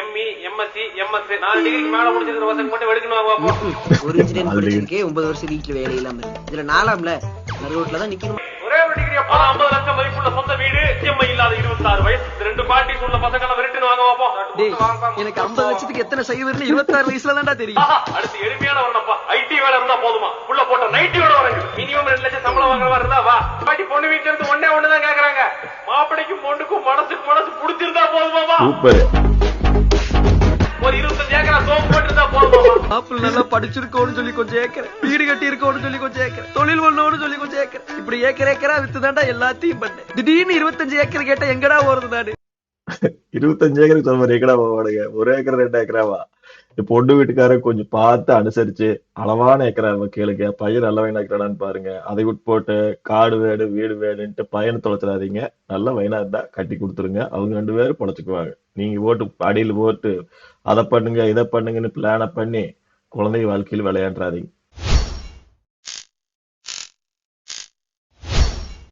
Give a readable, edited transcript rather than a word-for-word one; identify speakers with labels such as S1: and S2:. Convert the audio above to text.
S1: ME, MSc, MS 4 டிகிரிக்கு மேல முடிச்சிருக்கிற பசங்க மட்டும் வெடிக்கணும்.
S2: ஒரு இன்ஜினியரிங் படிச்சிருக்கே 9 வருஷம் வீட்டுல வேலை இல்லாம இருக்கு. இதுல 4ஆம்ல நடுரோட்ல தான் நிக்கணும்.
S1: ஒரே ஒரு டிகிரி அப்பா 50 லட்சம் மதிப்புள்ள சொந்த வீடு, இஎம்ஐ இல்லாத 26 வயசு 2 பார்ட்டிஸ் உள்ள பசங்களை விரட்டுன்னு வாங்க பாப்போம்.
S2: எனக்கு 50 லட்சத்துக்கு எத்தனை சைவர்னு 26 வயசுல தான்டா தெரியும்.
S1: அடுத்து எளிமையான வரணும்ப்பா. ஐடி வேலை இருந்தா போதுமா? உள்ள போட்ட நைட்டியோட வரங்க. மினிமம் 2 லட்சம் சம்பளம் வாங்குற மாதிரி இருந்தா வா. பாட்டி பொண்ணு வீட்டுல இருந்து ஒண்ணுதான் கேக்குறாங்க. மாப்பிளைக்கும் பொண்ணுக்கும் மனசுக்கு மனசு புடிச்சிருந்தா போதுமாவா? ஒரு 25 ஏக்கரா சோப்பு போட்டுருந்தா போதுமாவா?
S2: மாப்பிள்ள நல்லா படிச்சிருக்கோன்னு சொல்லி கொஞ்சம் ஏக்கர், வீடு கட்டி இருக்கோன்னு சொல்லி கொஞ்சம் ஏக்கர், தொழில் பண்ணோன்னு சொல்லி கொஞ்சம் ஏக்கர், இப்படி ஏக்கரா வித்துதான்டா எல்லாத்தையும் பண்ணேன். திடீர்னு 25 ஏக்கர் கேட்ட எங்கடா போறது நானு?
S3: 25 ஏக்கருக்கு சொன்ன மாதிரி எங்கடா போவானுங்க? 1 ஏக்கர் 2 ஏக்கராவா? பொண்ணு வீட்டுக்காரன் கொஞ்சம் பார்த்து அனுசரிச்சு அளவான ஏக்கரா கேளுங்க. பையன் நல்ல வயனா இருக்கிறான்னு பாருங்க. அதை உட்போட்டு காடு வேடு வீடு வேடுன்ட்டு பையனை தொலைச்சிடாதீங்க. நல்ல வயனா இருந்தா கட்டி கொடுத்துருங்க. அவங்க 2 பேரும் பொழைச்சுக்குவாங்க. நீங்க போட்டு அடியில் போட்டு அதை பண்ணுங்க இதை பண்ணுங்கன்னு பிளான பண்ணி குழந்தை வாழ்க்கையில் விளையாடுறாதீங்க.